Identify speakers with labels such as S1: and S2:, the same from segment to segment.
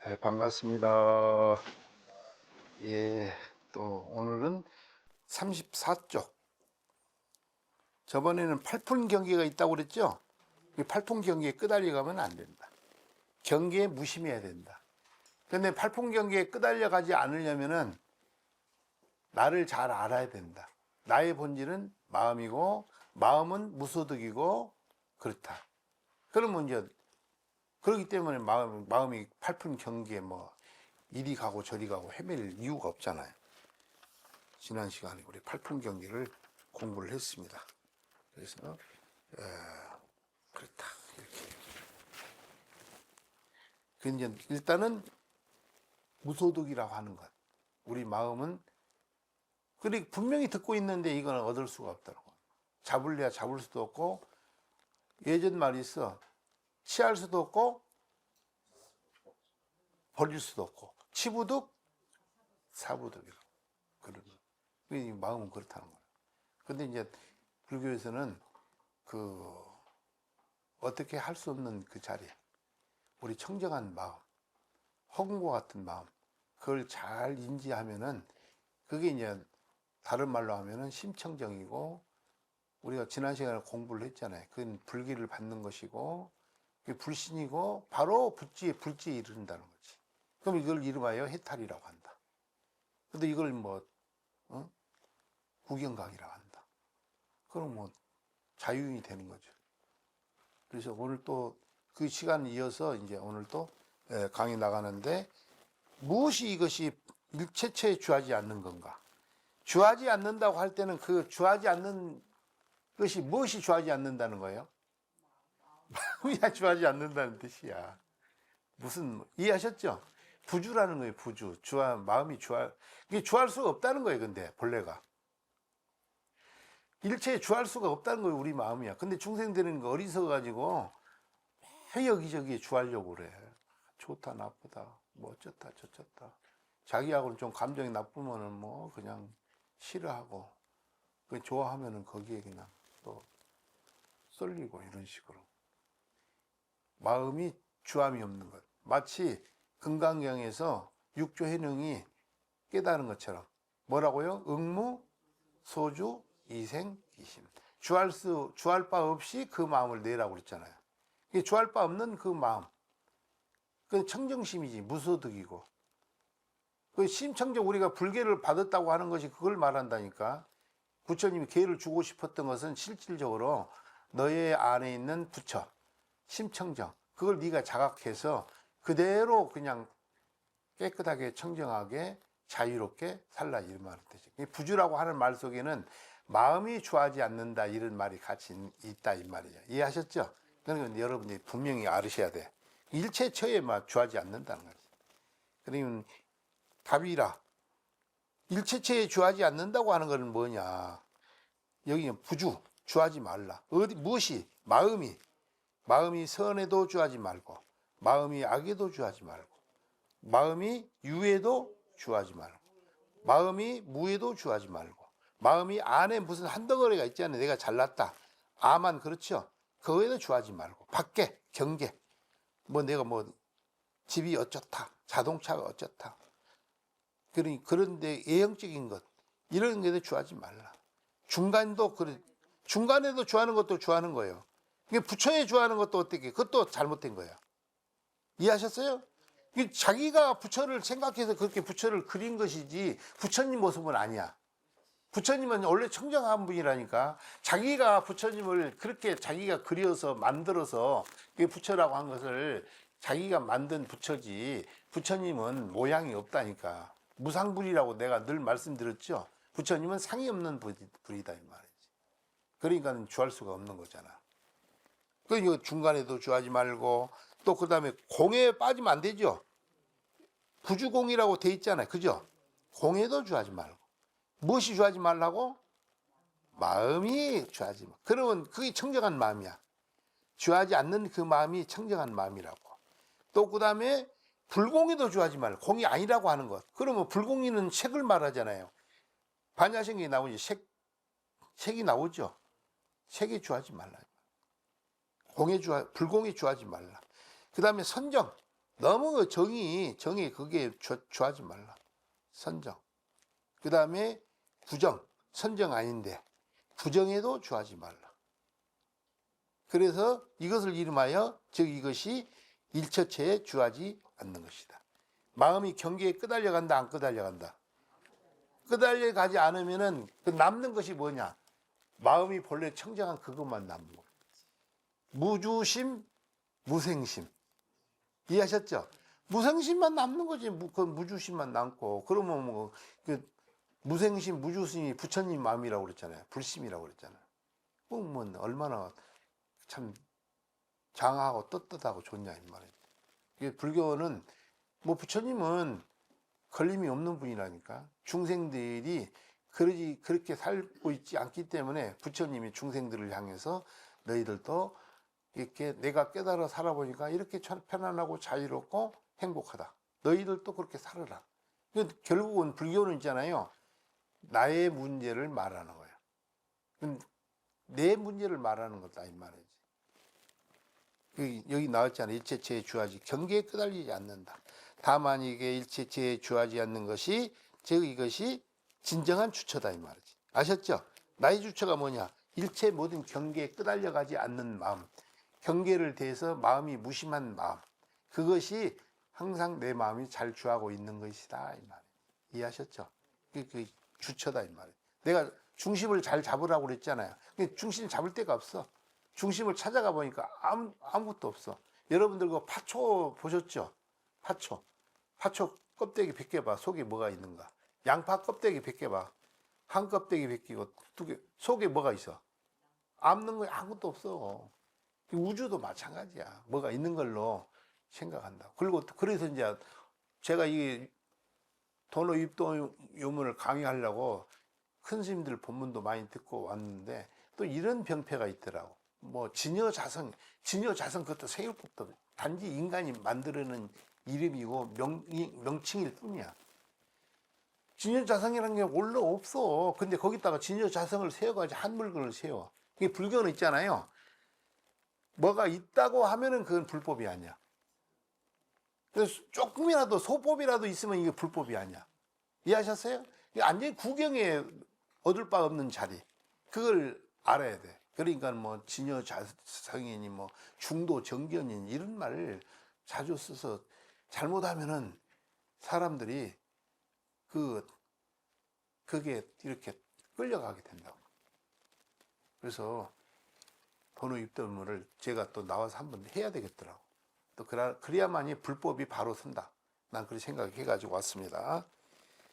S1: 네, 반갑습니다. 예, 또 오늘은 34쪽. 저번에는 팔품 경계가 있다고 그랬죠? 이 팔품 경계에 끄달려 가면 안 된다. 경계에 무심해야 된다. 근데 팔품 경계에 끄달려 가지 않으려면은 나를 잘 알아야 된다. 나의 본질은 마음이고, 마음은 무소득이고, 그렇다. 그러면 이제, 그렇기 때문에 마음이 팔품 경계에 뭐, 이리 가고 저리 가고 헤맬 이유가 없잖아요. 지난 시간에 우리 팔품 경기를 공부를 했습니다. 그래서 그렇다 이렇게. 그 이제 일단은 무소득이라고 하는 것. 우리 마음은 그리 분명히 듣고 있는데 이건 얻을 수가 없더라고. 잡을래야 잡을 수도 없고 예전 말이 있어. 취할 수도 없고 버릴 수도 없고 치부득 사부득이라고. 그런 이 마음은 그렇다는 거예요. 근데 이제 불교에서는 그 어떻게 할 수 없는 그 자리에 우리 청정한 마음, 허공과 같은 마음, 그걸 잘 인지하면은 그게 이제 다른 말로 하면은 심청정이고 우리가 지난 시간에 공부를 했잖아요. 그건 불기를 받는 것이고 그게 불신이고 바로 불지에 이른다는 거지. 그럼 이걸 이름하여 해탈이라고 한다. 근데 이걸 뭐 구경각이라고 한다. 그럼 뭐 자유인이 되는 거죠. 그래서 오늘 또 그 시간 이어서 이제 오늘 또 강의 나가는데 무엇이 이것이 일체처에 주하지 않는 건가? 주하지 않는다고 할 때는 그 주하지 않는 것이 무엇이 주하지 않는다는 거예요? 마음이 주하지 않는다는 뜻이야. 무슨 이해하셨죠? 부주라는 거예요. 부주. 마음이 이게 주할 수가 없다는 거예요. 근데 본래가 일체에 주할 수가 없다는 거예요. 우리 마음이야. 근데 중생들은 어리석어 가지고 여기저기에 주하려고 그래. 좋다 나쁘다 뭐 어쩌다 저쩌다 자기하고는 좀 감정이 나쁘면은 뭐 그냥 싫어하고 그 좋아하면은 거기에 그냥 또 쏠리고 이런 식으로 마음이 주함이 없는 것 마치 금강경에서 육조 해능이 깨달은 것처럼 뭐라고요? 응무 소주 이생 이심 주할 바 없이 그 마음을 내라고 그랬잖아요. 이게 주할 바 없는 그 마음 그 청정심이지 무소득이고 그 심청정 우리가 불계를 받았다고 하는 것이 그걸 말한다니까. 부처님이 계를 주고 싶었던 것은 실질적으로 너의 안에 있는 부처 심청정 그걸 네가 자각해서 그대로 그냥 깨끗하게 청정하게 자유롭게 살라 이런 말을 뜻이. 부주라고 하는 말 속에는 마음이 주하지 않는다 이런 말이 같이 있다 이 말이죠. 이해하셨죠? 그러니까 여러분이 분명히 알으셔야 돼. 일체처에 주하지 않는다는 거지. 그러면 답이라 일체처에 주하지 않는다고 하는 것은 뭐냐? 여기는 부주 주하지 말라. 무엇이 마음이 선에도 주하지 말고 마음이 악에도 주하지 말고 마음이 유에도 주하지 말고 마음이 무에도 주하지 말고 마음이 안에 무슨 한 덩어리가 있잖아요. 내가 잘났다. 아만 그렇죠. 그거에도 주하지 말고 밖에 경계 뭐 내가 뭐 집이 어쩌다 자동차가 어쩌다 그런데 예형적인 것 이런 것에 주하지 말라. 중간에도 주하는 것도 주하는 거예요. 부처에 주하는 것도 어떻게 그것도 잘못된 거예요. 이해하셨어요? 자기가 부처를 생각해서 그렇게 부처를 그린 것이지 부처님 모습은 아니야. 부처님은 원래 청정한 분이라니까. 자기가 부처님을 그렇게 자기가 그려서 만들어서 부처라고 한 것을 자기가 만든 부처지 부처님은 모양이 없다니까. 무상불이라고 내가 늘 말씀드렸죠. 부처님은 상이 없는 불이다 이 말이지. 그러니까 주할 수가 없는 거잖아. 그 중간에도 주하지 말고 또 그다음에 공에 빠지면 안 되죠. 부주공이라고 돼 있잖아요. 그죠? 공에도 주하지 말고. 무엇이 주하지 말라고? 마음이 주하지 마. 그러면 그게 청정한 마음이야. 주하지 않는 그 마음이 청정한 마음이라고. 또 그다음에 불공에도 주하지 말고. 공이 아니라고 하는 것. 그러면 불공이는 색을 말하잖아요. 반야생이 나오지. 색이 나오죠. 색에 주하지 말라. 불공에 주하지 말라. 그 다음에 선정. 너무 그 정이 그게 주하지 말라. 선정. 그 다음에 부정. 선정 아닌데 부정에도 주하지 말라. 그래서 이것을 이름하여 즉 이것이 일처체에 주하지 않는 것이다. 마음이 경계에 끄달려 간다, 안 끄달려 간다? 끄달려 가지 않으면은 그 남는 것이 뭐냐? 마음이 본래 청정한 그것만 남는 거예요. 무주심, 무생심. 이해하셨죠? 무생심만 남는 거지. 그 무주심만 남고. 그러면 뭐 그 무생심, 무주심이 부처님 마음이라고 그랬잖아요. 불심이라고 그랬잖아요. 뭐 얼마나 참 장하고 떳떳하고 좋냐 이 말이에요. 이게 불교는 뭐 부처님은 걸림이 없는 분이라니까. 중생들이 그렇게 살고 있지 않기 때문에 부처님이 중생들을 향해서 너희들도 이렇게 내가 깨달아 살아보니까 이렇게 편안하고 자유롭고 행복하다. 너희들도 그렇게 살아라. 결국은 불교는 있잖아요. 나의 문제를 말하는 거예요. 내 문제를 말하는 거다 이 말이지. 여기 나왔잖아요. 일체체에 주하지 경계에 끄달리지 않는다. 다만 이게 일체체에 주하지 않는 것이 즉 이것이 진정한 주처다 이 말이지. 아셨죠? 나의 주처가 뭐냐? 일체 모든 경계에 끄달려가지 않는 마음. 경계를 대해서 마음이 무심한 마음. 그것이 항상 내 마음이 잘 주하고 있는 것이다 이 말이에요. 이해하셨죠? 그 주처다 이 말이에요. 내가 중심을 잘 잡으라고 그랬잖아요. 근데 중심 잡을 데가 없어. 중심을 찾아가 보니까 아무것도 없어. 여러분들 그 파초 보셨죠? 파초 껍데기 벗겨봐. 속에 뭐가 있는가? 양파 껍데기 벗겨봐. 한 껍데기 벗기고 두 개 속에 뭐가 있어? 없는 거 아무것도 없어. 우주도 마찬가지야. 뭐가 있는 걸로 생각한다. 그리고 그래서 이제 제가 이 도노 입도 요문을 강의하려고 큰 스님들 본문도 많이 듣고 왔는데 또 이런 병폐가 있더라고. 뭐 진여자성 그것도 세울 법도 없어. 단지 인간이 만들어낸 이름이고 명칭일 뿐이야. 진여자성이라는 게 원래 없어. 근데 거기다가 진여자성을 세워가지고 한 물건을 세워. 이게 불교는 있잖아요. 뭐가 있다고 하면은 그건 불법이 아니야. 그래서 조금이라도 소법이라도 있으면 이게 불법이 아니야. 이해하셨어요? 완전히 구경에 얻을 바 없는 자리. 그걸 알아야 돼. 그러니까 뭐 진여자성이니 뭐 중도 정견이니 이런 말을 자주 써서 잘못하면은 사람들이 그게 이렇게 끌려가게 된다고. 그래서 도노 입도문을 제가 또 나와서 한번 해야 되겠더라고. 또 그래야만이 불법이 바로 선다. 난 그렇게 생각해가지고 왔습니다.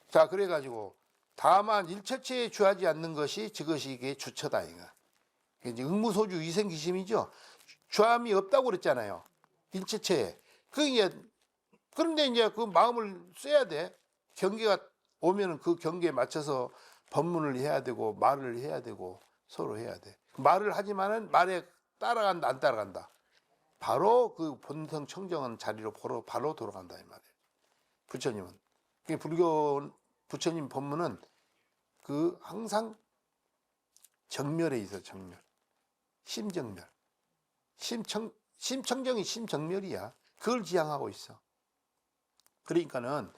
S1: 자, 그래가지고 다만 일처체에 주하지 않는 것이 저것이 이게 주처다 이거. 이제 응무소주 이생기심이죠. 주함이 없다고 그랬잖아요. 일체체에. 그런데 이제 그 마음을 써야 돼. 경계가 오면은 그 경계에 맞춰서 법문을 해야 되고 말을 해야 되고 서로 해야 돼. 말을 하지만은 말에 따라간다 안 따라간다. 바로 그 본성 청정한 자리로 바로 돌아간다 이 말이에요. 부처님은. 불교 부처님 법문은 그 항상 정멸에 있어 정멸. 심정멸. 심청정이 심정멸이야. 그걸 지향하고 있어. 그러니까는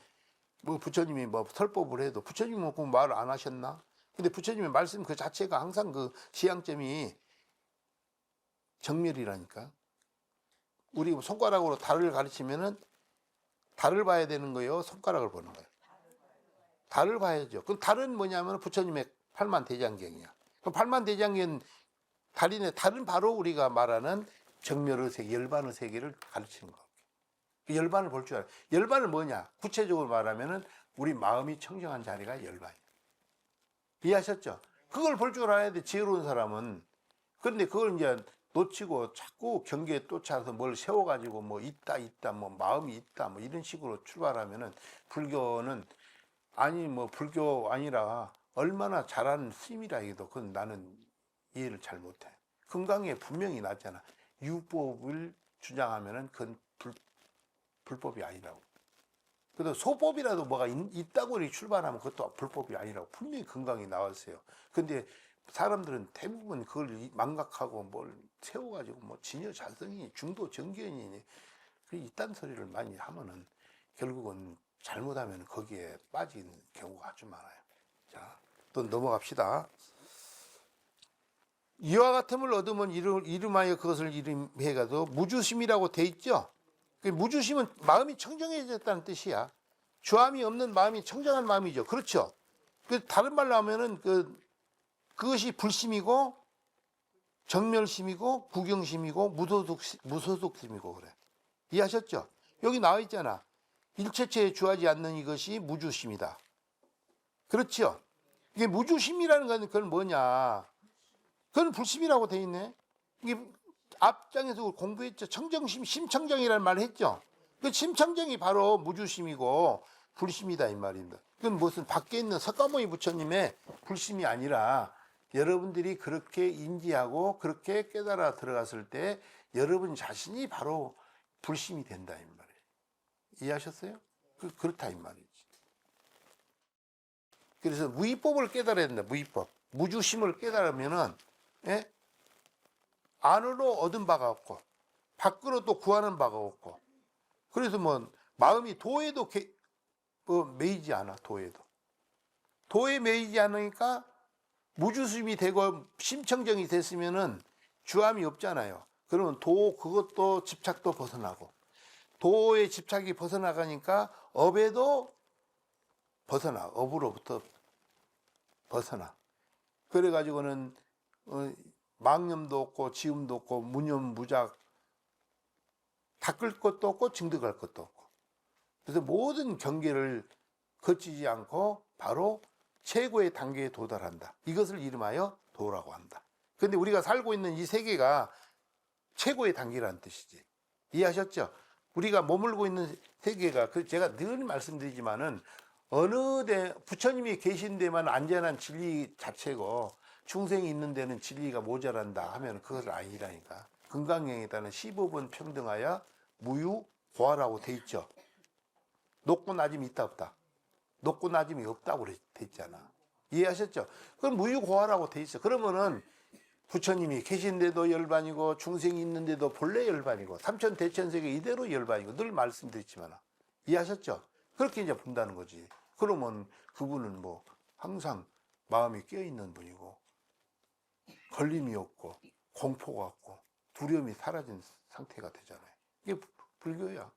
S1: 뭐 부처님이 뭐 설법을 해도 부처님은 그 말을 안 하셨나? 근데 부처님의 말씀 그 자체가 항상 그 지향점이 정멸이라니까. 우리 손가락으로 달을 가르치면은 달을 봐야 되는 거예요. 손가락을 보는 거예요. 달을 봐야죠. 그럼 달은 뭐냐면 부처님의 팔만대장경이야. 그럼 팔만대장경 달은 바로 우리가 말하는 정멸의 세계, 열반의 세계를 가르치는 거. 열반을 볼 줄 알아요. 열반은 뭐냐? 구체적으로 말하면은 우리 마음이 청정한 자리가 열반이에요. 이해하셨죠? 그걸 볼 줄 알아야 돼. 지혜로운 사람은. 그런데 그걸 이제 놓치고 자꾸 경계에 쫓아서 뭘 세워가지고 뭐 있다, 뭐 마음이 있다, 뭐 이런 식으로 출발하면은 불교는 아니 뭐 불교 아니라 얼마나 잘하는 스님이라 해도 그건 나는 이해를 잘 못해. 금강에 분명히 났잖아. 유법을 주장하면은 그건 불법이 아니라고. 그래도 소법이라도 뭐가 있다고 이렇게 출발하면 그것도 불법이 아니라고 분명히 금강에 나왔어요. 근데 사람들은 대부분 그걸 망각하고 뭘 세워가지고 뭐 진여자성이 중도 정견이니 이딴 소리를 많이 하면은 결국은 잘못하면 거기에 빠진 경우가 아주 많아요. 자, 또 넘어갑시다. 이와 같음을 얻으면 이름하여 그것을 이름해가도 무주심이라고 돼 있죠. 그 무주심은 마음이 청정해졌다는 뜻이야. 주함이 없는 마음이 청정한 마음이죠. 그렇죠. 그 다른 말로 하면은 그것이 불심이고 정멸심이고 구경심이고 무소속심이고 그래. 이해하셨죠? 여기 나와 있잖아. 일체체에 주하지 않는 이것이 무주심이다. 그렇죠? 이게 무주심이라는 건 그건 뭐냐? 그건 불심이라고 돼 있네. 이게 앞장에서 공부했죠. 청정심, 심청정이라는 말을 했죠. 그 심청정이 바로 무주심이고 불심이다 이 말입니다. 그건 무슨 밖에 있는 석가모니 부처님의 불심이 아니라 여러분들이 그렇게 인지하고 그렇게 깨달아 들어갔을 때 여러분 자신이 바로 불심이 된다 이 말이에요. 이해하셨어요? 그렇다 이 말이지. 그래서 무위법을 깨달아야 된다. 무위법. 무주심을 깨달으면은 예? 안으로 얻은 바가 없고 밖으로 또 구하는 바가 없고 그래서 뭐 마음이 도에도 매이지 않아. 도에 매이지 않으니까 무주심이 되고 심청정이 됐으면은 주함이 없잖아요. 그러면 그것도 집착도 벗어나고 도의 집착이 벗어나가니까 업에도 업으로부터 벗어나. 그래가지고는 망념도 없고 지음도 없고 무념무작 닦을 것도 없고 증득할 것도 없고 그래서 모든 경계를 거치지 않고 바로 최고의 단계에 도달한다. 이것을 이름하여 도라고 한다. 그런데 우리가 살고 있는 이 세계가 최고의 단계라는 뜻이지. 이해하셨죠? 우리가 머물고 있는 세계가 제가 늘 말씀드리지만은 어느 부처님이 계신 데만 안전한 진리 자체고 중생이 있는 데는 진리가 모자란다 하면 그것을 아니라니까. 금강경에 따른 15번 평등하여 무유고하라고 돼 있죠. 높고 낮음이 있다 없다. 높고 낮음이 없다고 돼 있잖아. 이해하셨죠? 그럼 무유고하라고 돼 있어. 그러면은 부처님이 계신데도 열반이고 중생이 있는데도 본래 열반이고 삼천대천세계 이대로 열반이고 늘 말씀드렸지만 이해하셨죠? 그렇게 이제 본다는 거지. 그러면 그분은 뭐 항상 마음이 깨어있는 분이고 걸림이 없고 공포가 없고 두려움이 사라진 상태가 되잖아요. 이게 불교야.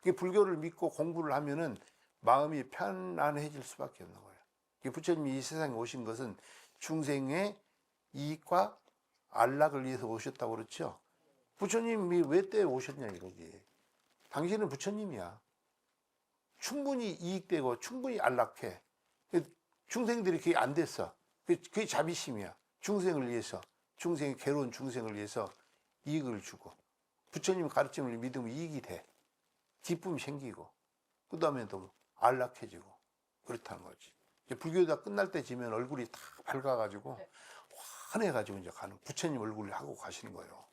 S1: 이게 불교를 믿고 공부를 하면은 마음이 편안해질 수밖에 없는 거예요. 부처님이 이 세상에 오신 것은 중생의 이익과 안락을 위해서 오셨다고 그렇죠. 부처님이 왜 때 오셨냐 이거지. 당신은 부처님이야. 충분히 이익되고 충분히 안락해. 중생들이 그게 안 됐어. 그게 자비심이야. 중생을 위해서, 괴로운 중생을 위해서 이익을 주고 부처님 가르침을 믿으면 이익이 돼. 기쁨이 생기고 그 다음에 또 안락해지고 그렇다는 거지. 불교가 끝날 때 지면 얼굴이 다 밝아가지고 환해가지고 이제 가는 부처님 얼굴을 하고 가시는 거예요.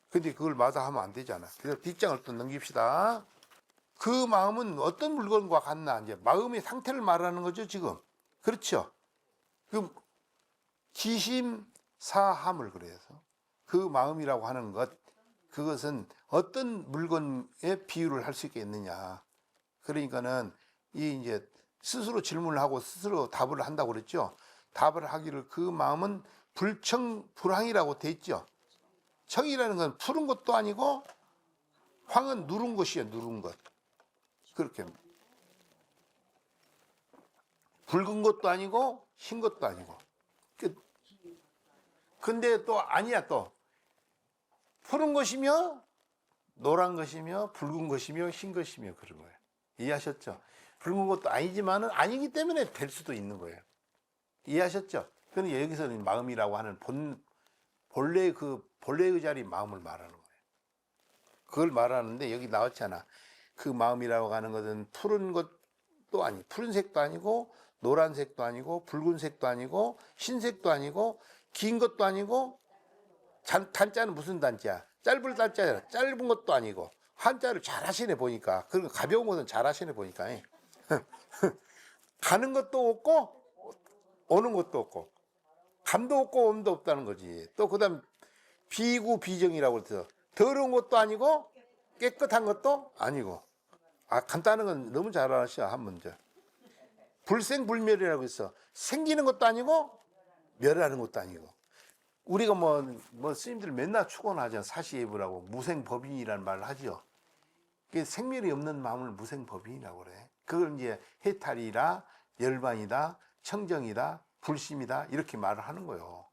S1: 근데 그걸 마다하면 안 되잖아. 그래서 뒷장을 또 넘깁시다. 그 마음은 어떤 물건과 같나 이제 마음의 상태를 말하는 거죠 지금. 그렇죠. 그 기심사함을 그래서 그 마음이라고 하는 것 그것은 어떤 물건에 비유를 할 수 있겠느냐. 그러니까는 이 이제 스스로 질문을 하고 스스로 답을 한다고 그랬죠. 답을 하기를 그 마음은 불청불황이라고 돼 있죠. 청이라는 건 푸른 것도 아니고 황은 누른 것이에요. 누른 것. 그렇게 붉은 것도 아니고 흰 것도 아니고. 근데 또 아니야 또. 푸른 것이며 노란 것이며 붉은 것이며 흰 것이며 그런 거예요. 이해하셨죠? 붉은 것도 아니지만은 아니기 때문에 될 수도 있는 거예요. 이해하셨죠? 그런데 여기서는 마음이라고 하는 본래 그 자리 마음을 말하는 거예요. 그걸 말하는데 여기 나왔잖아. 그 마음이라고 하는 것은 푸른 것도 아니, 푸른색도 아니고 노란색도 아니고 붉은색도 아니고 흰색도 아니고 긴 것도 아니고 단자는 무슨 단자야? 짧은 단자야. 짧은 것도 아니고 한자를 잘 하시네 보니까. 그리고 가벼운 것은 잘 하시네 보니까. 가는 것도 없고 오는 것도 없고 감도 없고 엄도 없다는 거지. 또 그다음 비구 비정이라고 해서 더러운 것도 아니고 깨끗한 것도 아니고. 간단한 건 너무 잘 아시죠? 한 문제. 불생불멸이라고 있어. 생기는 것도 아니고 멸하는 것도 아니고. 우리가 스님들 맨날 축원하잖아. 사시예부라고 무생법인이라는 말을 하죠. 생멸이 없는 마음을 무생법인이라고 그래. 그걸 이제 해탈이라, 열반이다, 청정이다, 불심이다 이렇게 말을 하는 거예요.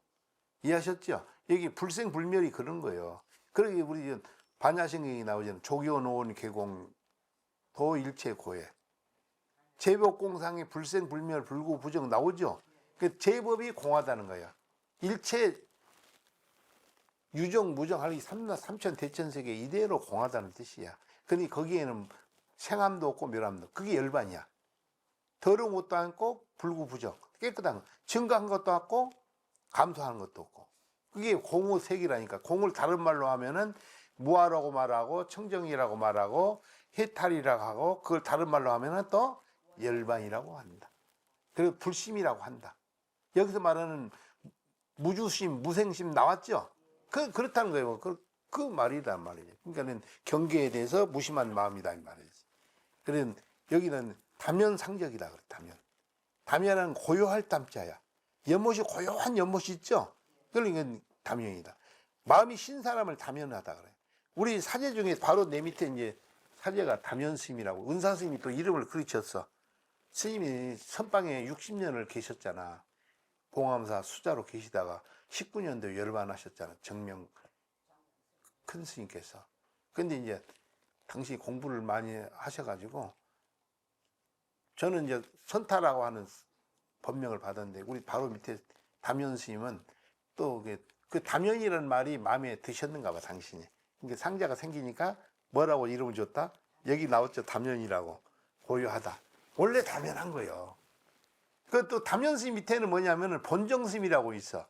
S1: 이해하셨죠? 여기 불생불멸이 그런 거예요. 그러게 우리 반야심경이 나오잖아요. 조교노원 개공 도일체 고해. 제법공상의 불생불멸 불구부정 나오죠. 그 제법이 공하다는 거야. 일체 유정 무정하기 삼천 대천세계 이대로 공하다는 뜻이야. 그러니 거기에는 생함도 없고 멸함도 없고 그게 열반이야. 더러운 것도 않고 불구부정 깨끗한 거. 증가한 것도 없고 감소하는 것도 없고 그게 공의색이라니까. 공을 다른 말로 하면은 무아라고 말하고 청정이라고 말하고 해탈이라고 하고 그걸 다른 말로 하면은 또 열반이라고 한다. 그리고 불심이라고 한다. 여기서 말하는 무주심, 무생심 나왔죠? 그렇다는 거예요. 그 말이다 말이죠. 그러니까는 경계에 대해서 무심한 마음이다 이 말이지. 그런 여기는 다면상적이다 그래. 다면은 고요할 담자야. 연못이 고요한 연못이 있죠. 그러니까 다면이다. 마음이 신 사람을 다면하다 그래. 우리 사제 중에 바로 내 밑에 이제 사제가 다면스님이라고 은사 스님이 또 이름을 그렇게 졌어. 스님이 선방에 60년을 계셨잖아. 봉암사 수자로 계시다가 19년도에 열반하셨잖아. 정명 큰 스님께서. 근데 이제 당시 공부를 많이 하셔가지고 저는 이제 선타라고 하는 법명을 받았는데 우리 바로 밑에 담연 스님은 또 그 담연이라는 말이 마음에 드셨는가 봐 당신이. 그러니까 상자가 생기니까 뭐라고 이름을 줬다? 여기 나왔죠. 담연이라고. 고요하다. 원래 담연한 거예요. 그 또 담연 스님 밑에는 뭐냐면은 본정 스님이라고 있어.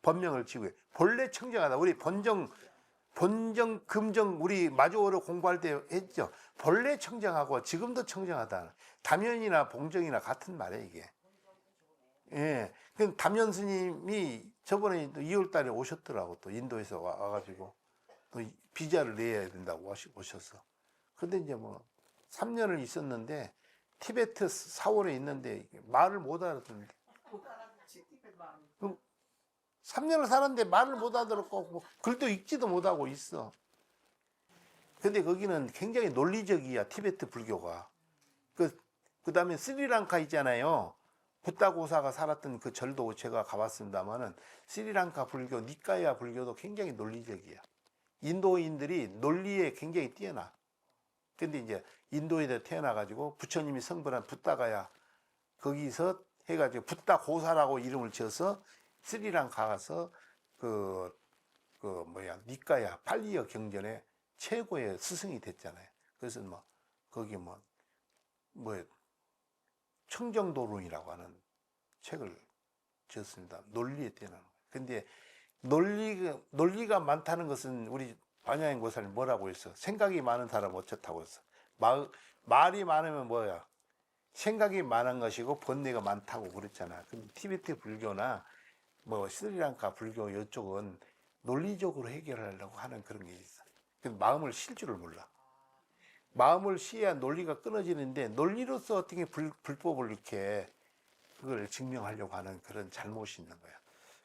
S1: 법명을 지고 본래 청정하다. 우리 본정 금정 우리 마조어로 공부할 때 했죠. 본래 청정하고 지금도 청정하다. 담연이나 봉정이나 같은 말이에요 이게. 예. 그 담연 스님이 저번에 또 2월 달에 오셨더라고. 또 인도에서 와가지고 또 비자를 내야 된다고 오셨어. 근데 이제 3년을 있었는데 티베트 사원에 있는데 말을 못 알아듣는데 3년을 살았는데 말을 못 알아들었고 글도 읽지도 못하고 있어. 근데 거기는 굉장히 논리적이야. 티베트 불교가. 그 다음에 스리랑카 있잖아요. 붓다고사가 살았던 그 절도 제가 가봤습니다만은 스리랑카 불교, 니까야 불교도 굉장히 논리적이야. 인도인들이 논리에 굉장히 뛰어나. 근데 이제 인도에 태어나가지고 부처님이 성불한 붓다가야 거기서 해가지고 붓다고사라고 이름을 지어서 스리랑카 가서 니까야 팔리어 경전의 최고의 스승이 됐잖아요. 그래서 거기 청정도론이라고 하는 책을 지었습니다. 논리에 뛰어나는 거예요. 근데 논리가 많다는 것은 우리 반야인 고사님 뭐라고 했어? 생각이 많은 사람 어쩌다고 했어? 말이 많으면 뭐야? 생각이 많은 것이고 번뇌가 많다고 그랬잖아. 근데 티베트 불교나 스리랑카 불교 이쪽은 논리적으로 해결하려고 하는 그런 게 있어. 근데 마음을 쉴 줄을 몰라. 마음을 쉬어야 논리가 끊어지는데 논리로서 어떻게 불법을 이렇게 그걸 증명하려고 하는 그런 잘못이 있는 거야.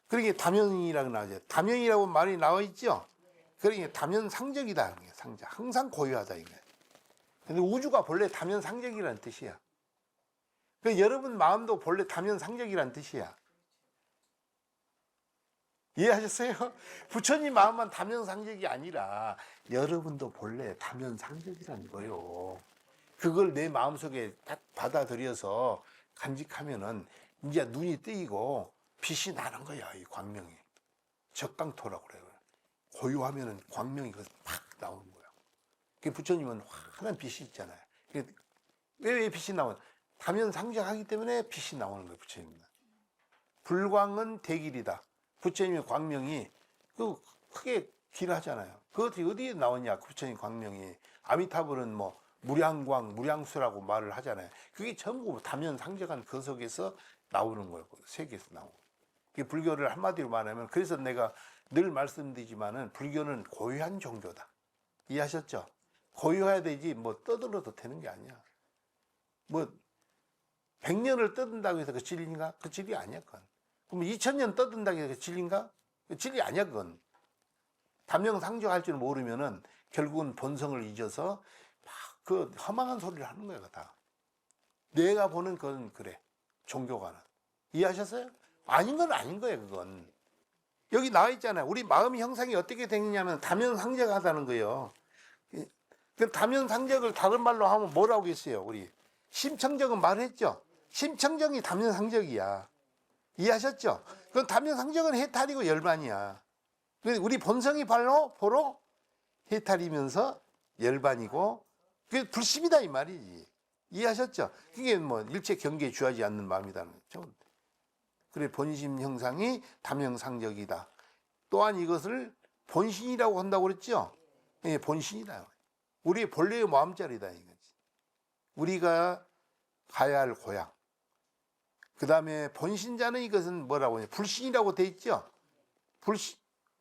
S1: 그러게 담연이라고 나오죠. 담연이라고 말이 나와 있죠. 그러니까 담연상적이다. 상적. 항상 고유하다 이게. 근데 우주가 본래 담연상적이라는 뜻이야. 그래서 여러분 마음도 본래 담연상적이라는 뜻이야. 이해하셨어요? 부처님 마음만 담연상적이 아니라 여러분도 본래 담연상적이라는 거예요. 그걸 내 마음속에 딱 받아들여서 간직하면은 이제 눈이 뜨이고 빛이 나는 거야. 이 광명이. 적강토라고 그래요. 고요하면은 광명이 팍 나오는 거야. 그 부처님은 환한 빛이 있잖아요. 왜 빛이 나오는? 담연상적하기 때문에 빛이 나오는 거예요. 부처님은. 불광은 대길이다. 부처님의 광명이 크게 길하잖아요. 그것이 어디에 나오냐? 부처님 광명이. 아미타불은 무량광, 무량수라고 말을 하잖아요. 그게 전부 담연상적한 그 속에서 나오는 거예요. 세계에서 나오고. 불교를 한마디로 말하면 그래서 내가 늘 말씀드리지만은 불교는 고유한 종교다. 이해하셨죠? 고요해야 되지 뭐 떠들어도 되는 게 아니야. 뭐 100년을 떠든다고 해서 그 진리인가? 그 진리 아니야 그건. 그럼 2000년 떠든다고 해서 그 진리인가? 그 진리 아니야 그건. 담명상정할 줄 모르면은 결국은 본성을 잊어서 막 그 허망한 소리를 하는 거야 다. 내가 보는 건 그래. 종교가는. 이해하셨어요? 아닌 건 아닌 거예요 그건. 여기 나와 있잖아요. 우리 마음의 형상이 어떻게 되느냐면 다면상적하다는 거예요. 그 다면상적을 다른 말로 하면 뭐라고 했어요 우리? 심청정은 말했죠. 심청정이 다면상적이야. 이해하셨죠? 그건 다면상적은 해탈이고 열반이야. 우리 본성이 보로 해탈이면서 열반이고 그게 불심이다 이 말이지. 이해하셨죠? 그게 뭐 일체 경계에 주하지 않는 마음이라는 거죠. 그래 본심 형상이 다면상적이다. 또한 이것을 본신이라고 한다고 그랬죠? 예, 본신이다. 우리의 본래의 마음자리다 이거지. 우리가 가야 할 고향. 그 다음에 본신자는 이것은 뭐라고 해요? 불신이라고 돼 있죠?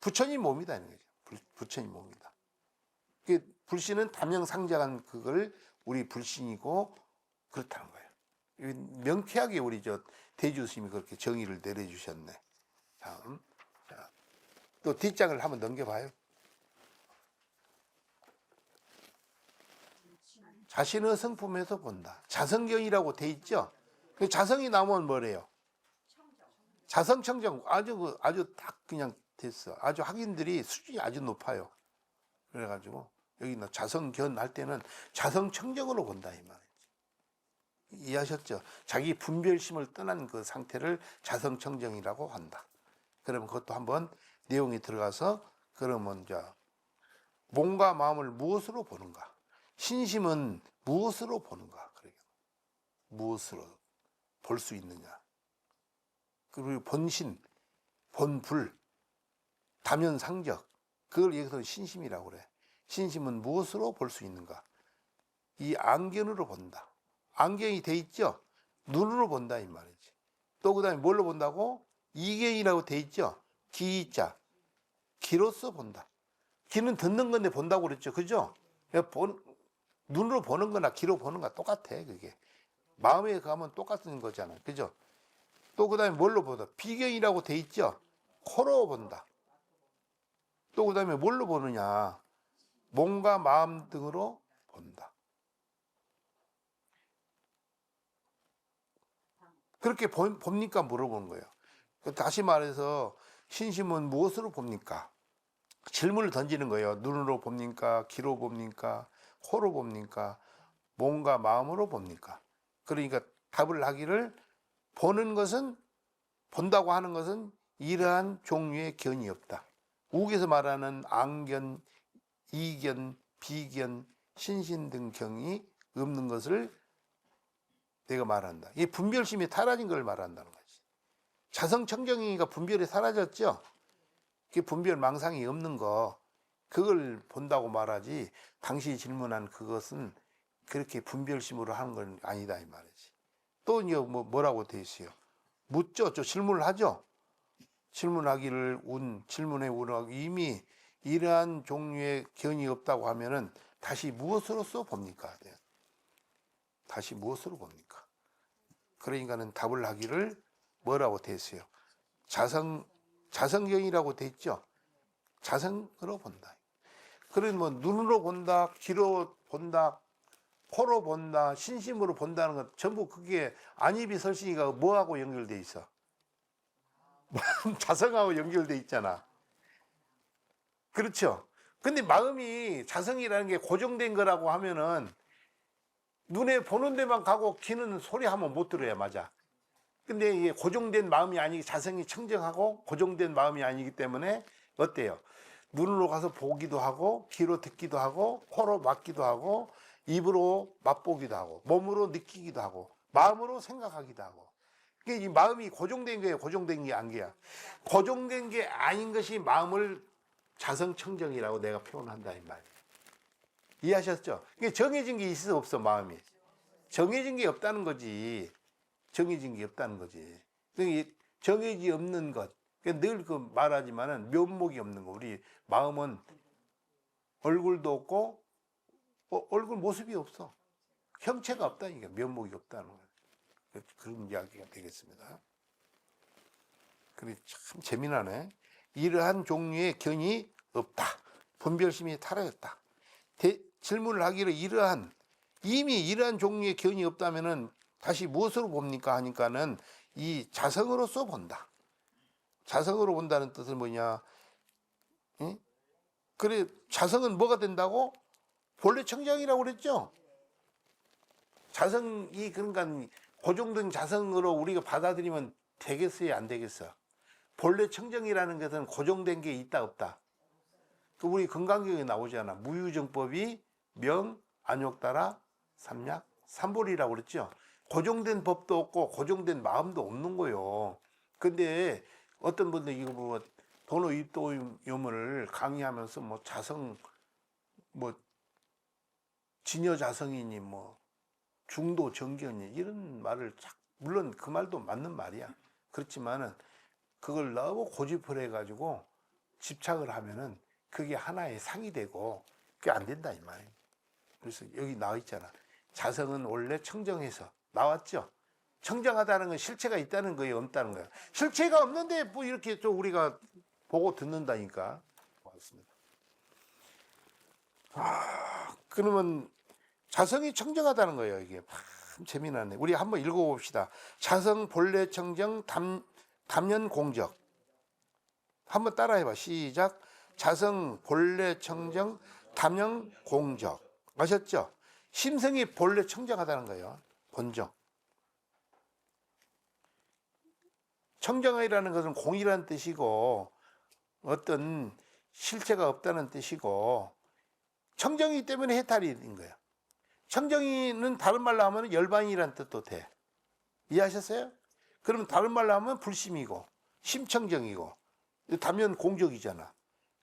S1: 부처님 몸이다 이런 거죠. 부처님 몸이다. 불신은 담영상장한 그걸 우리 불신이고 그렇다는 거예요. 명쾌하게 우리 저 대주 스님이 그렇게 정의를 내려주셨네. 다음, 자, 또 뒷장을 한번 넘겨봐요. 자신의 성품에서 본다. 자성경이라고 돼 있죠. 그 자성이 나오면 뭐래요? 자성청정 아주 딱 그냥 됐어. 아주 학인들이 수준이 아주 높아요. 그래가지고 여기 자성견 할 때는 자성청정으로 본다 이 말이지. 이해하셨죠? 자기 분별심을 떠난 그 상태를 자성청정이라고 한다. 그러면 그것도 한번 내용이 들어가서 그러면 자 몸과 마음을 무엇으로 보는가? 신심은 무엇으로 보는가? 그러게 무엇으로 볼 수 있느냐? 그리고 본신, 본불, 다면상적 그걸 여기서 신심이라고 그래. 신심은 무엇으로 볼 수 있는가? 이 안견으로 본다. 안경이 돼 있죠? 눈으로 본다 이 말이지. 또 그 다음에 뭘로 본다고? 이견이라고 돼 있죠? 기자, 귀로서 본다. 귀는 듣는 건데 본다고 그랬죠, 그죠? 눈으로 보는 거나 귀로 보는 거나 똑같아 그게. 마음에 가면 똑같은 거잖아, 그죠? 또 그 다음에 뭘로 보다? 비견이라고 돼 있죠? 코로 본다. 또 그 다음에 뭘로 보느냐? 몸과 마음 등으로 본다. 그렇게 봅니까? 물어보는 거예요. 다시 말해서 신심은 무엇으로 봅니까? 질문을 던지는 거예요. 눈으로 봅니까? 귀로 봅니까? 코로 봅니까? 몸과 마음으로 봅니까? 그러니까 답을 하기를 보는 것은 본다고 하는 것은 이러한 종류의 견이 없다. 우에서 말하는 안견, 이견, 비견, 신신 등 경이 없는 것을 내가 말한다. 이 분별심이 사라진 걸 말한다는 거지. 자성청정이니까 분별이 사라졌죠. 그 분별 망상이 없는 거 그걸 본다고 말하지. 당신이 질문한 그것은 그렇게 분별심으로 하는 건 아니다 이 말이지. 또 뭐라고 돼 있어요? 묻죠. 저 질문을 하죠. 질문하기를 질문에 운하고 이미 이러한 종류의 견이 없다고 하면은 다시 무엇으로서 봅니까? 다시 무엇으로 봅니까? 그러니까는 답을 하기를 뭐라고 돼 있어요? 자성경이라고 돼 있죠. 자성으로 본다. 그래 뭐 눈으로 본다, 귀로 본다, 코로 본다, 신심으로 본다는 것 전부 그게 안입이 설신이가 뭐하고 연결돼 있어? 자성하고 연결돼 있잖아. 그렇죠. 근데 마음이 자성이라는 게 고정된 거라고 하면은 눈에 보는 데만 가고 귀는 소리 하면 못 들어야 맞아. 근데 이게 고정된 마음이 아니기 자성이 청정하고 고정된 마음이 아니기 때문에 어때요? 눈으로 가서 보기도 하고 귀로 듣기도 하고 코로 맡기도 하고 입으로 맛보기도 하고 몸으로 느끼기도 하고 마음으로 생각하기도 하고. 그게 이 마음이 고정된 거예요. 고정된 게 아니야. 고정된 게 아닌 것이 마음을 자성청정이라고 내가 표현한다 이 말이에요. 이해하셨죠? 이게 정해진 게 있어 없어 마음이. 정해진 게 없다는 거지. 정해진 게 없다는 거지. 정해지 없는 것. 늘 그 말하지만은 면목이 없는 거. 우리 마음은 얼굴도 없고 얼굴 모습이 없어. 형체가 없다니까. 면목이 없다는 거예요. 그런 이야기가 되겠습니다. 그래 참 재미나네. 이러한 종류의 견이 없다. 분별심이 타락했다. 질문을 하기를 이미 이러한 종류의 견이 없다면은 다시 무엇으로 봅니까 하니까는 이 자성으로서 본다. 자성으로 본다는 뜻은 뭐냐? 응? 그래 자성은 뭐가 된다고? 본래 청정이라고 그랬죠. 자성이 그러니까 고정된 자성으로 우리가 받아들이면 되겠어요, 안 되겠어? 본래 청정이라는 것은 고정된 게 있다 없다. 그 우리 건강경에 나오잖아. 무유정법이 명, 안욕따라, 삼약, 삼볼이라고 그랬죠. 고정된 법도 없고 고정된 마음도 없는 거요. 근데 어떤 분들 이거 뭐 도노 입도요문을 강의하면서 뭐 자성 뭐 진여 자성이니 뭐 중도 정견이 이런 말을 물론 그 말도 맞는 말이야. 그렇지만은 그걸 너무 고집을 해가지고 집착을 하면은 그게 하나의 상이 되고 그게 안 된다 이 말이에요. 그래서 여기 나와 있잖아. 자성은 원래 청정해서 나왔죠. 청정하다는 건 실체가 있다는 거예요, 없다는 거예요. 실체가 없는데 뭐 이렇게 또 우리가 보고 듣는다니까. 맞습니다. 그러면 자성이 청정하다는 거예요. 이게 참 재미나네. 우리 한번 읽어봅시다. 자성 본래 청정 담연 공적. 한번 따라해봐. 시작. 자성 본래 청정 담연 공적. 아셨죠? 심성이 본래 청정하다는 거예요. 본정. 청정이라는 것은 공이라는 뜻이고 어떤 실체가 없다는 뜻이고 청정이기 때문에 해탈인 거예요. 청정이는 다른 말로 하면 열반이라는 뜻도 돼. 이해하셨어요? 그러면 다른 말로 하면 불심이고 심청정이고 담연 공적이잖아.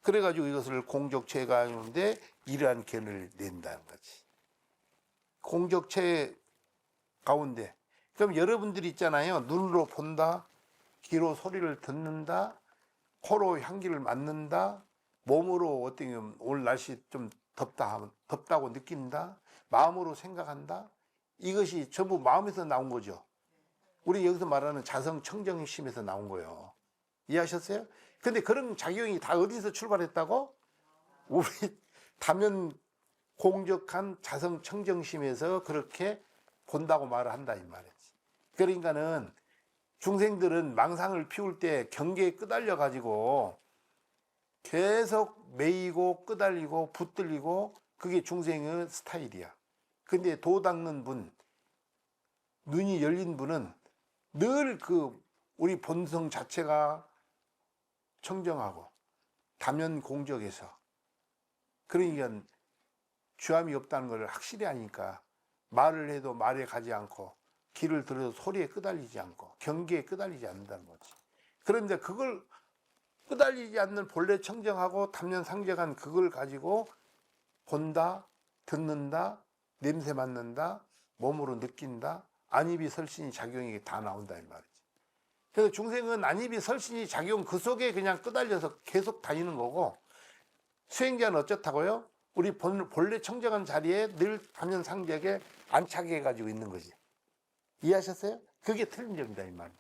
S1: 그래가지고 이것을 공적체가 하는데 이러한 견을 낸다는 거지. 공적체 가운데 그럼 여러분들이 있잖아요. 눈으로 본다, 귀로 소리를 듣는다, 코로 향기를 맡는다, 몸으로 어떻게 보면 오늘 날씨 좀 덥다 하면 덥다고 느낀다, 마음으로 생각한다. 이것이 전부 마음에서 나온 거죠. 우리 여기서 말하는 자성 청정심에서 나온 거예요. 이해하셨어요? 근데 그런 작용이 다 어디서 출발했다고? 우리 다면 공적한 자성 청정심에서 그렇게 본다고 말을 한다 이 말이지. 그러니까는 중생들은 망상을 피울 때 경계에 끄달려 가지고 계속 매이고 끄달리고 붙들리고 그게 중생의 스타일이야. 근데 도 닦는 분, 눈이 열린 분은 늘 그 우리 본성 자체가 청정하고 다면 공적에서 그러니까 주함이 없다는 걸 확실히 아니까 말을 해도 말에 가지 않고 귀를 들어도 소리에 끄달리지 않고 경계에 끄달리지 않는다는 거지. 그런데 그걸 끄달리지 않는 본래 청정하고 담년 상정한 그걸 가지고 본다, 듣는다, 냄새 맡는다, 몸으로 느낀다, 안입이 설신이 작용이 다 나온다 이 말이지. 그래서 중생은 안입이 설신이 작용 그 속에 그냥 끄달려서 계속 다니는 거고 수행자는 어쩌다고요? 우리 본래 청정한 자리에 늘 담년 상정에 안착해 가지고 있는 거지. 이해하셨어요? 그게 틀린 점이다 이 말이에요.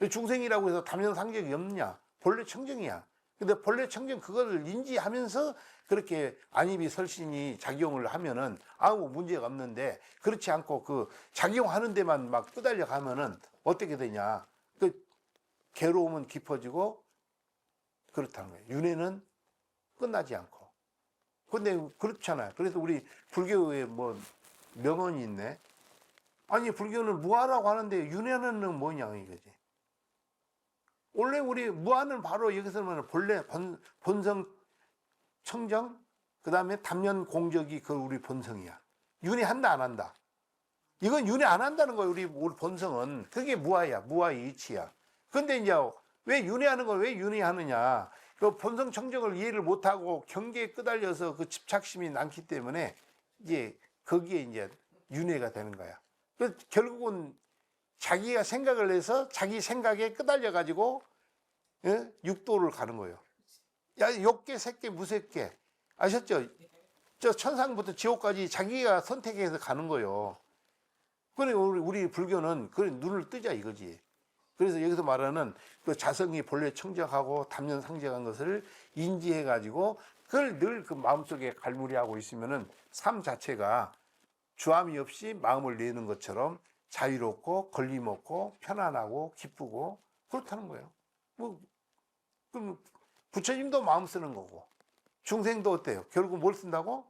S1: 중생이라고 해서 담년 상정이 없느냐? 본래 청정이야. 근데 본래 청정 그거를 인지하면서 그렇게 안입이 설신이 작용을 하면은 아무 문제가 없는데 그렇지 않고 그 작용하는 데만 막 끄달려 가면은 어떻게 되냐? 그 괴로움은 깊어지고 그렇다는 거예요. 윤회는 끝나지 않고. 근데 그렇잖아요. 그래서 우리 불교에 뭐 명언이 있네. 아니 불교는 무아라고 하는데 윤회는 뭐냐 이거지. 원래 우리 무아는 바로 여기서는 본래 본성 청정, 그 다음에 담연 공적이 그 우리 본성이야. 윤회한다 안 한다. 이건 윤회 안 한다는 거예요. 우리 본성은. 그게 무아야. 무아의 이치야. 근데 이제 왜 윤회하는 걸 왜 윤회하느냐. 그 본성 청정을 이해를 못하고 경계에 끄달려서 그 집착심이 남기 때문에 이제 거기에 이제 윤회가 되는 거야. 그래서 결국은 자기가 생각을 해서 자기 생각에 끄달려 가지고 육도를 가는 거예요. 야, 욕계, 색계, 무색계. 아셨죠? 저 천상부터 지옥까지 자기가 선택해서 가는 거예요. 그래 우리 불교는 그 눈을 뜨자 이거지. 그래서 여기서 말하는 그 자성이 본래 청정하고 담년 상정한 것을 인지해 가지고 그걸 늘 그 마음속에 갈무리하고 있으면은 삶 자체가 주함이 없이 마음을 내는 것처럼 자유롭고 걸림없고 편안하고 기쁘고 그렇다는 거예요. 뭐 그럼 부처님도 마음 쓰는 거고 중생도 어때요? 결국 뭘 쓴다고?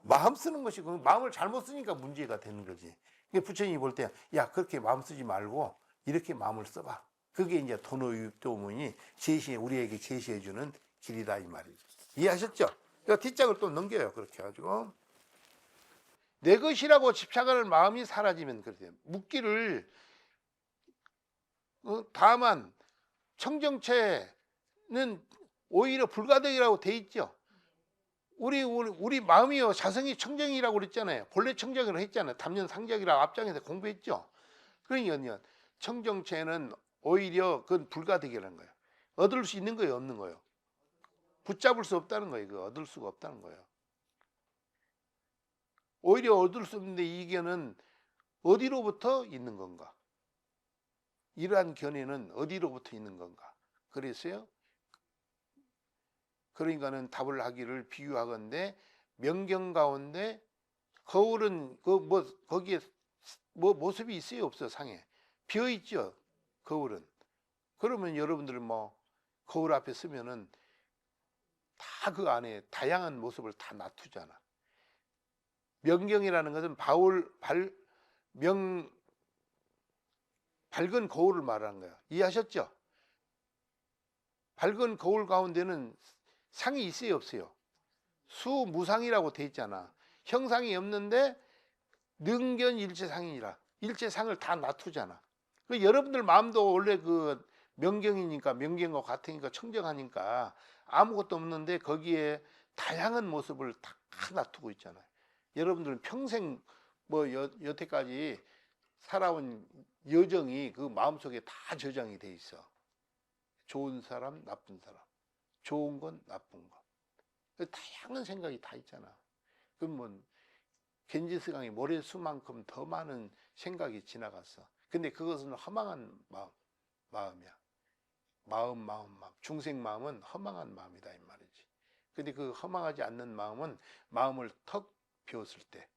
S1: 마음 쓰는 것이 그 마음을 잘못 쓰니까 문제가 되는 거지. 부처님이 볼 때 야 그렇게 마음 쓰지 말고 이렇게 마음을 써봐. 그게 이제 도노유도문이 제시해 우리에게 제시해 주는 길이다 이 말이죠. 이해하셨죠? 뒷장을 또 넘겨요. 그렇게 해가지고 내 것이라고 집착하는 마음이 사라지면 그래요. 묻기를 다만 청정체는 오히려 불가득이라고 돼 있죠. 우리 마음이요 자성이 청정이라고 그랬잖아요. 본래 청정이라고 했잖아요. 담년 상적이라고 앞장에서 공부했죠. 그러니까 청정체는 오히려 그건 불가득이라는 거예요. 얻을 수 있는 거예요, 없는 거예요. 붙잡을 수 없다는 거예요. 그 얻을 수가 없다는 거예요. 오히려 얻을 수 없는데 이 견은 어디로부터 있는 건가? 이러한 견해는 어디로부터 있는 건가? 그래서요. 그러니까는 답을 하기를 비유하건대 명경 가운데 거울은 거기에 뭐 모습이 있어요, 없어 상에 비어 있죠. 거울은. 그러면 여러분들은 뭐 거울 앞에 서면은 다 그 안에 다양한 모습을 다 놔두잖아. 명경이라는 것은 밝은 거울을 말하는 거야. 이해하셨죠? 밝은 거울 가운데는 상이 있어요, 없어요? 수무상이라고 돼 있잖아. 형상이 없는데 능견일체상이라 일체상을 다 놔두잖아. 그 여러분들 마음도 원래 그 명경이니까 명경과 같으니까 청정하니까 아무것도 없는데 거기에 다양한 모습을 다 놔두고 있잖아요. 여러분들은 평생 여태까지 살아온 여정이 그 마음속에 다 저장이 돼 있어. 좋은 사람, 나쁜 사람, 좋은 건, 나쁜 건. 다양한 생각이 다 있잖아. 그럼 뭐 겐지스강의 모래수만큼 더 많은 생각이 지나갔어. 근데 그것은 허망한 마음이야. 마음. 중생 마음은 허망한 마음이다 이 말이지. 근데 그 허망하지 않는 마음은 마음을 턱 비웠을 때,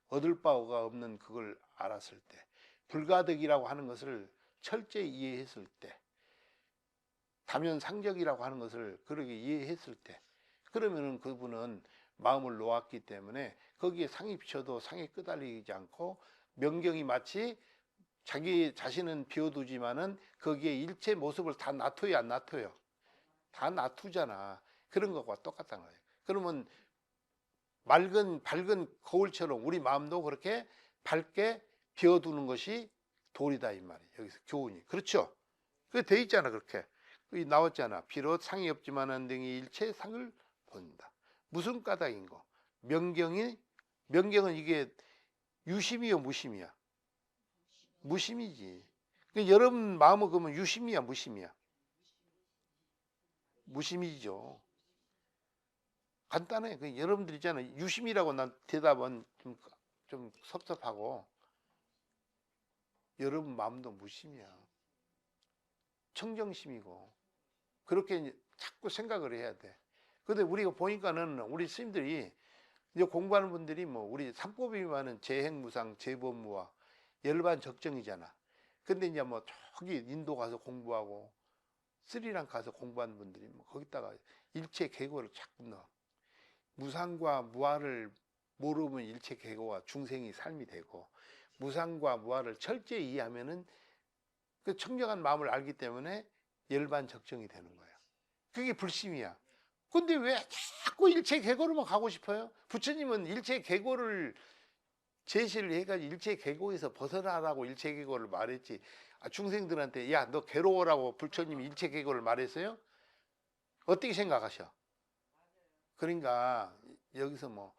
S1: 얻을 바가 없는 그걸 알았을 때, 불가득이라고 하는 것을 철저히 이해했을 때, 다면상적이라고 하는 것을 그렇게 이해했을 때, 그러면은 그분은 마음을 놓았기 때문에 거기에 상이 비쳐도 상에 끄달리지 않고 명경이 마치 자기 자신은 비워두지만은 거기에 일체 모습을 다 놔둬요, 안 놔둬요? 다 놔두잖아. 그런 것과 똑같다는 거예요. 그러면 밝은 거울처럼 우리 마음도 그렇게 밝게 비워두는 것이 도리다 이 말이에요. 여기서 교훈이. 그렇죠? 그게 돼 있잖아, 그렇게. 나왔잖아. 비록 상이 없지만은 등이 일체 상을 본다. 무슨 까닭인 거? 명경은 이게 유심이요, 무심이야? 무심이지. 여러분 마음은 그러면 유심이야, 무심이야? 무심이죠. 간단해. 여러분들 있잖아요. 유심이라고 난 대답은 좀 섭섭하고, 여러분 마음도 무심이야. 청정심이고. 그렇게 자꾸 생각을 해야 돼. 근데 우리가 보니까는 우리 스님들이 이제 공부하는 분들이 뭐 우리 삼법이면은 재행무상, 재범무와 열반 적정이잖아. 근데 이제 뭐 저기 인도 가서 공부하고 스리랑카 가서 공부하는 분들이 뭐 거기다가 일체 계고를 자꾸 넣어. 무상과 무아를 모르면 일체 계고와 중생이 삶이 되고, 무상과 무아를 철저히 이해하면은 그 청정한 마음을 알기 때문에 열반 적정이 되는 거야. 그게 불심이야. 근데 왜 자꾸 일체 계고로만 가고 싶어요? 부처님은 일체 계고를 제시를 해가지고 일체 계고에서 벗어나라고 일체 계고를 말했지. 중생들한테 야 너 괴로워라고 부처님이 일체 계고를 말했어요? 어떻게 생각하셔? 그러니까 여기서 뭐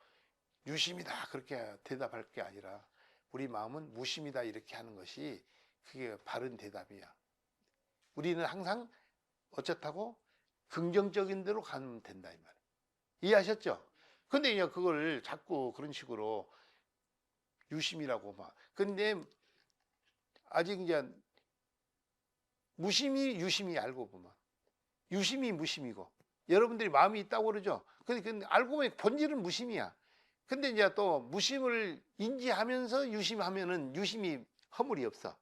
S1: 유심이다 그렇게 대답할 게 아니라 우리 마음은 무심이다 이렇게 하는 것이 그게 바른 대답이야. 우리는 항상 어쨌다고 긍정적인 대로 가면 된다 이 말이에요. 이해하셨죠? 근데 이제 그걸 자꾸 그런 식으로 유심이라고 막. 근데 아직 이제 무심이 유심이 알고 보면 유심이 무심이고 여러분들이 마음이 있다고 그러죠. 근데 알고 보면 본질은 무심이야. 근데 이제 또 무심을 인지하면서 유심하면은 유심이 허물이 없어.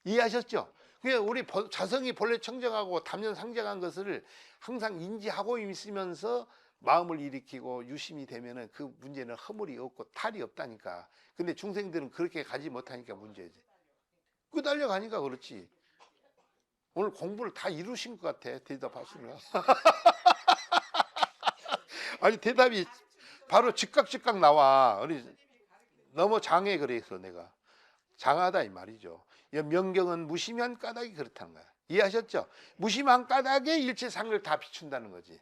S1: 이해하셨죠? 그러니까 우리 자성이 본래 청정하고 담년 상정한 것을 항상 인지하고 있으면서 마음을 일으키고 유심이 되면은 그 문제는 허물이 없고 탈이 없다니까. 근데 중생들은 그렇게 가지 못하니까 문제지. 끄달려 가니까 그렇지. 오늘 공부를 다 이루신 것 같아. 대답하시면. 아니 대답이 바로 즉각 나와. 우리 너무 장해 그래서 내가 장하다 이 말이죠. 명경은 무심한 까닭이 그렇다는 거야. 이해하셨죠? 무심한 까닭에 일체상을 다 비춘다는 거지.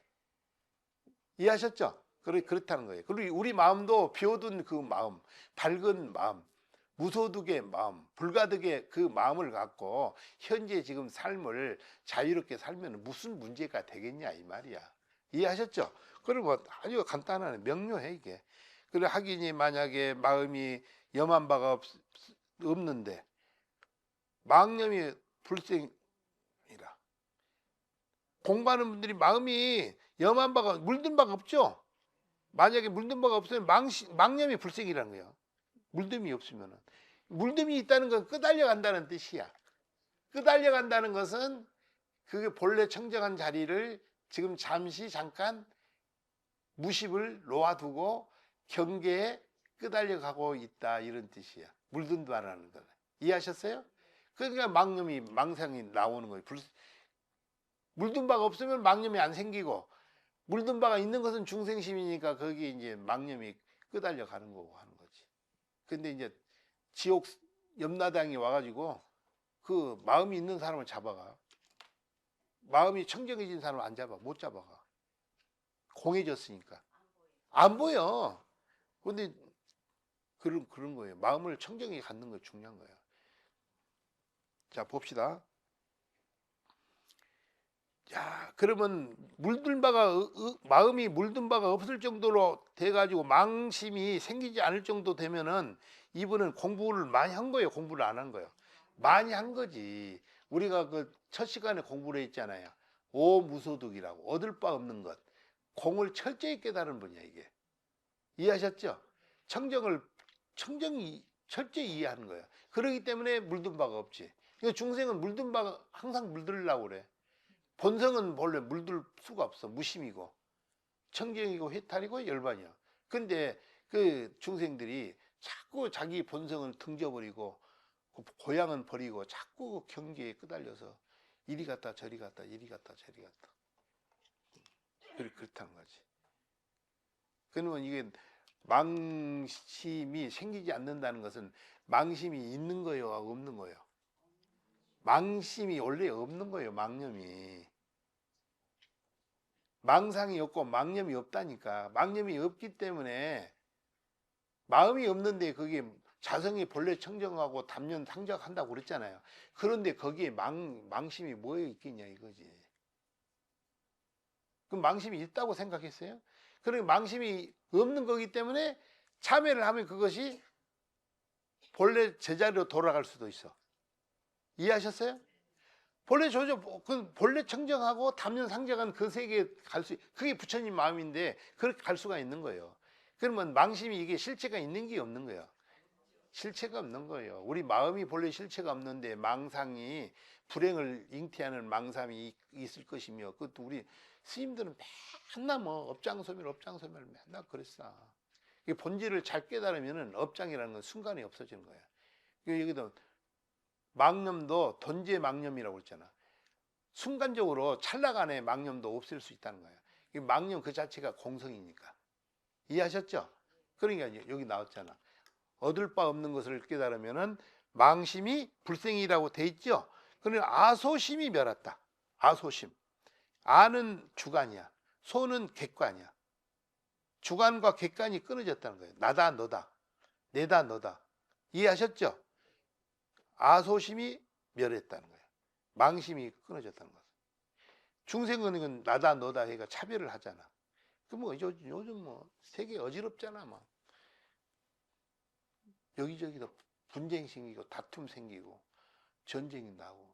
S1: 이해하셨죠? 그렇다는 거예요. 그리고 우리 마음도 비워둔 그 마음, 밝은 마음, 무소득의 마음, 불가득의 그 마음을 갖고 현재 지금 삶을 자유롭게 살면 무슨 문제가 되겠냐 이 말이야. 이해하셨죠? 그리고 아주 간단하네. 명료해 이게. 그래 하기니 만약에 마음이 염한 바가 없는데 망념이 불생이라. 공부하는 분들이 마음이 염한 바가 물든 바가 없죠. 만약에 물든 바가 없으면 망념이 불생이라는 거예요. 물듦이 없으면은. 물듦이 있다는 건 끄달려 간다는 뜻이야. 끄달려 간다는 것은 그게 본래 청정한 자리를 지금 잠깐 무십을 놓아두고 경계에 끄달려 가고 있다 이런 뜻이야. 물든 바라는 거는. 이해하셨어요? 그러니까 망념이 망상이 나오는 거예요. 물든 바가 없으면 망념이 안 생기고 물든 바가 있는 것은 중생심이니까 거기에 이제 망념이 끄달려 가는 거고 하는 거지. 근데 이제 지옥 염라당이 와가지고 그 마음이 있는 사람을 잡아가. 마음이 청정해진 사람을 안 잡아. 못 잡아가. 공해졌으니까. 안 보여. 근데 그런 거예요. 마음을 청정히 갖는 거 중요한 거예요. 자, 봅시다. 자, 그러면 마음이 물든 바가 없을 정도로 돼가지고 망심이 생기지 않을 정도 되면은 이분은 공부를 많이 한 거예요. 공부를 안 한 거예요. 많이 한 거지. 우리가 그 첫 시간에 공부를 했잖아요. 오무소득이라고. 얻을 바 없는 것. 공을 철저히 깨달은 분이야, 이게. 이해하셨죠? 청정이 철저히 이해하는 거예요. 그렇기 때문에 물든 바가 없지. 그러니까 중생은 물든 바가 항상 물들려고 그래. 본성은 원래 물들 수가 없어. 무심이고 청정이고 회탈이고 열반이야. 근데 그 중생들이 자꾸 자기 본성을 등져버리고 고향은 버리고 자꾸 경계에 끄달려서 이리 갔다 저리 갔다 이리 갔다 저리 갔다. 그렇다는 거지. 그러면 이게 망심이 생기지 않는다는 것은 망심이 있는 거예요, 없는 거예요? 망심이 원래 없는 거예요. 망념이. 망상이 없고 망념이 없다니까. 망념이 없기 때문에 마음이 없는데 그게 자성이 본래 청정하고 담년 상정한다고 그랬잖아요. 그런데 거기에 망심이 뭐에 있겠냐 이거지. 그럼 망심이 있다고 생각했어요? 그러니 망심이 없는 거기 때문에 참회를 하면 그것이 본래 제자리로 돌아갈 수도 있어. 이해하셨어요? 본래 청정하고 담년 상정한 그 세계에 그게 부처님 마음인데 그렇게 갈 수가 있는 거예요. 그러면 망심이 이게 실체가 있는 게 없는 거예요. 실체가 없는 거예요. 우리 마음이 본래 실체가 없는데 망상이 불행을 잉태하는 망상이 있을 것이며 그것도 우리 스님들은 맨날 뭐 업장소멸 맨날 그랬어. 이 본질을 잘 깨달으면 업장이라는 건 순간에 없어지는 거야. 여기도 망념도 돈제 망념이라고 했잖아. 순간적으로 찰나간에 망념도 없앨 수 있다는 거야. 이 망념 그 자체가 공성이니까. 이해하셨죠? 그러니까 여기 나왔잖아. 얻을 바 없는 것을 깨달으면은 망심이 불생이라고 돼 있죠. 그러니까 아소심이 멸했다. 아소심. 아는 주관이야. 소는 객관이야. 주관과 객관이 끊어졌다는 거예요. 나다 너다. 내다 너다. 이해하셨죠? 아소심이 멸했다는 거예요. 망심이 끊어졌다는 거예요. 중생은 나다 너다 해가 차별을 하잖아. 뭐 요즘 뭐 세계 어지럽잖아. 막 여기저기도 분쟁 생기고 다툼 생기고 전쟁이 나고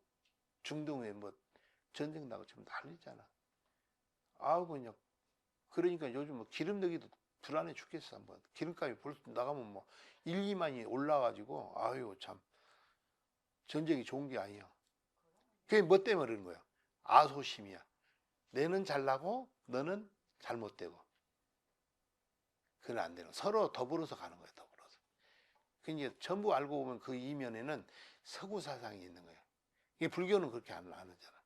S1: 중동에 뭐 전쟁 나고 지금 난리잖아. 아우 그냥 그러니까 요즘 뭐 기름 넣기도 불안해 죽겠어. 한번 기름값이 벌써 나가면 뭐 1, 2만이 올라가지고 아유 참 전쟁이 좋은 게 아니야. 그게 뭐 때문에 그러는 거야? 아소심이야. 내는 잘나고 너는 잘못되고. 그건 안 되는. 서로 더불어서 가는 거야. 더불어서. 그러니까 전부 알고 보면 그 이면에는 서구 사상이 있는 거야. 이게 불교는 그렇게 안 하잖아.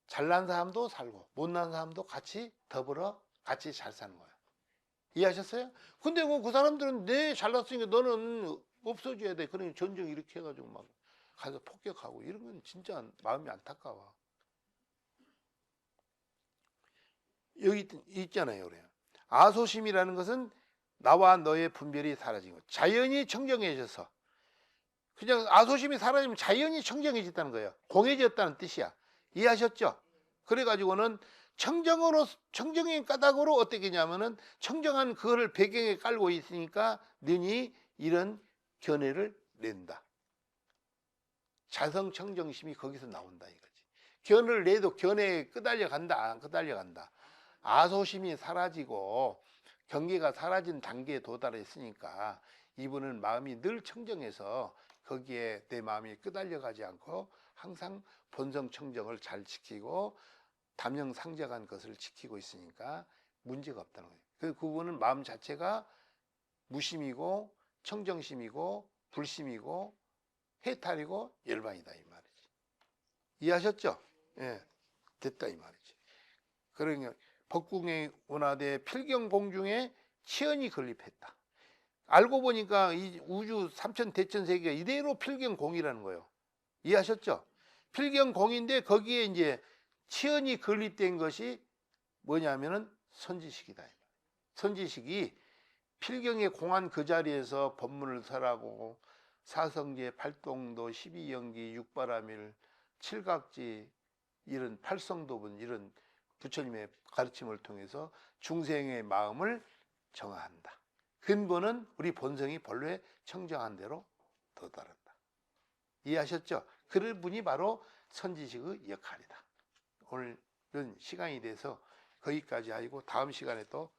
S1: 잘난 사람도 살고 못난 사람도 같이 더불어 같이 잘 사는 거야. 이해하셨어요? 근데 뭐 그 사람들은 내 잘났으니까 너는 없어져야 돼. 그러니 전쟁 이렇게 해가지고 막 가서 폭격하고 이런 건 진짜 마음이 안타까워. 여기 있잖아요. 그래요. 아소심이라는 것은 나와 너의 분별이 사라진 것. 자연이 청정해져서 그냥 아소심이 사라지면 자연이 청정해졌다는 거예요. 공해졌다는 뜻이야. 이해하셨죠? 그래가지고는 청정의 까닭으로 어떻게 하냐면은 청정한 그거를 배경에 깔고 있으니까 너니 이런 견해를 낸다. 자성 청정심이 거기서 나온다 이거지. 견을 내도 견해에 끄달려 간다, 안 끄달려 간다. 아소심이 사라지고 경계가 사라진 단계에 도달했으니까 이분은 마음이 늘 청정해서 거기에 내 마음이 끄달려 가지 않고 항상 본성 청정을 잘 지키고 담영상정한 것을 지키고 있으니까 문제가 없다는 거예요. 그분은 마음 자체가 무심이고 청정심이고 불심이고 해탈이고 열반이다 이 말이지. 이해하셨죠? 예, 됐다 이 말이지. 그러니까 법궁의 운하대 필경공중에 치연이 건립했다. 알고 보니까 이 우주 삼천 대천 세계가 이대로 필경공이라는 거예요. 이해하셨죠? 필경공인데 거기에 이제 치연이 건립된 것이 뭐냐면은 선지식이다. 선지식이 필경의 공안 그 자리에서 법문을 설하고 사성제, 팔동도, 12연기, 육바라밀, 칠각지 이런 팔성도분 이런 부처님의 가르침을 통해서 중생의 마음을 정화한다. 근본은 우리 본성이 본래 청정한 대로 도달한다. 이해하셨죠? 그럴 분이 바로 선지식의 역할이다. 오늘은 시간이 돼서 거기까지 하고 다음 시간에 또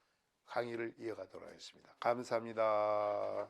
S1: 강의를 이어가도록 하겠습니다. 감사합니다.